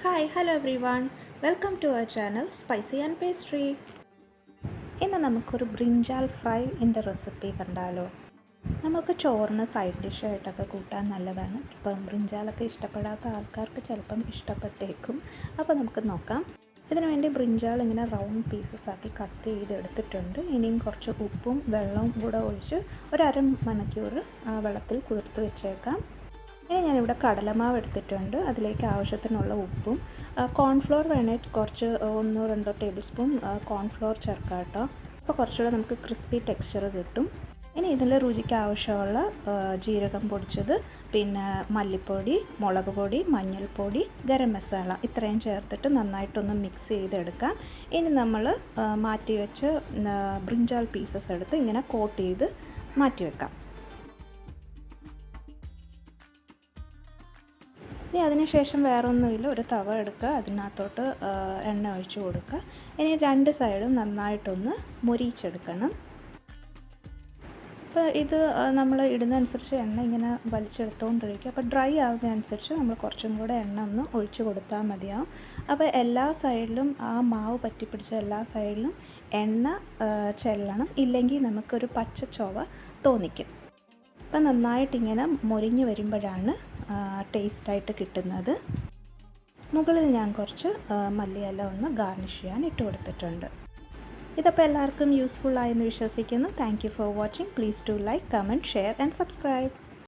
Hello everyone. Welcome to our channel Spicy and Pastry. ഇന്ന് നമുക്കൊരു brinjal ഫ്രൈൻ്റെ recipe കണ്ടാലോ. നമുക്ക് ചോറിന് സൈഡ് ഡിഷായിട്ടൊക്കെ കൂട്ടാൻ നല്ലതാണ്. ഇപ്പം ബ്രിഞ്ചാലൊക്കെ ഇഷ്ടപ്പെടാത്ത ആൾക്കാർക്ക് ചിലപ്പം ഇഷ്ടപ്പെട്ടേക്കും. അപ്പോൾ നമുക്ക് നോക്കാം. ഇതിനു വേണ്ടി ബ്രിഞ്ചാൽ ഇങ്ങനെ റൗണ്ട് പീസസ് ആക്കി കട്ട് ചെയ്തെടുത്തിട്ടുണ്ട്. ഇനിയും കുറച്ച് ഉപ്പും വെള്ളവും കൂടെ ഒഴിച്ച് ഒരു അരമണിക്കൂർ വെള്ളത്തിൽ കുതിർത്ത് വെച്ചേക്കാം. ഇനി ഞാനിവിടെ കടലമാവ് എടുത്തിട്ടുണ്ട്. അതിലേക്ക് ആവശ്യത്തിനുള്ള ഉപ്പും കോൺഫ്ലോർ വേണേൽ കുറച്ച് 1-2 ടേബിൾ സ്പൂൺ കോൺഫ്ലോർ ചേർക്കാം കേട്ടോ. അപ്പോൾ കുറച്ചുകൂടെ നമുക്ക് ക്രിസ്പി ടെക്സ്ചർ കിട്ടും. ഇനി ഇതിൽ രുചിക്ക് ആവശ്യമുള്ള ജീരകം പൊടിച്ചത്, പിന്നെ മല്ലിപ്പൊടി, മുളക് പൊടി, മഞ്ഞൾപ്പൊടി, ഗരം മസാല ഇത്രയും ചേർത്തിട്ട് നന്നായിട്ടൊന്ന് മിക്സ് ചെയ്തെടുക്കാം. ഇനി നമ്മൾ മാറ്റി വെച്ച് ബ്രിഞ്ചാൽ പീസസ് എടുത്ത് ഇങ്ങനെ കോട്ട് ചെയ്ത് മാറ്റി വെക്കാം. ഇനി അതിനുശേഷം വേറൊന്നുമില്ല, ഒരു തവ എടുക്കുക, അതിനകത്തോട്ട് എണ്ണ ഒഴിച്ച് കൊടുക്കുക. ഇനി രണ്ട് സൈഡും നന്നായിട്ടൊന്ന് മൊരിയിച്ചെടുക്കണം. അപ്പോൾ ഇത് നമ്മൾ ഇടുന്നതനുസരിച്ച് എണ്ണ ഇങ്ങനെ വലിച്ചെടുത്തുകൊണ്ടിരിക്കുക. അപ്പോൾ ഡ്രൈ ആവുന്നതനുസരിച്ച് നമ്മൾ കുറച്ചും കൂടെ എണ്ണ ഒന്ന് ഒഴിച്ച് കൊടുത്താൽ മതിയാവും. അപ്പോൾ എല്ലാ സൈഡിലും ആ മാവ് പറ്റിപ്പിടിച്ച എല്ലാ സൈഡിലും എണ്ണ ചെല്ലണം, ഇല്ലെങ്കിൽ നമുക്കൊരു പച്ച ചൊവ തോന്നിക്കും. അപ്പം നന്നായിട്ടിങ്ങനെ മൊരിഞ്ഞ് വരുമ്പോഴാണ് ടേസ്റ്റായിട്ട് കിട്ടുന്നത്. മുകളിൽ ഞാൻ കുറച്ച് മല്ലിയില ഒന്ന് ഗാർണിഷ് ചെയ്യാൻ ഇട്ട് കൊടുത്തിട്ടുണ്ട്. ഇതപ്പോൾ എല്ലാവർക്കും യൂസ്ഫുൾ ആയെന്ന് വിശ്വസിക്കുന്നു. Thank you for watching. Please do like, comment, share and subscribe.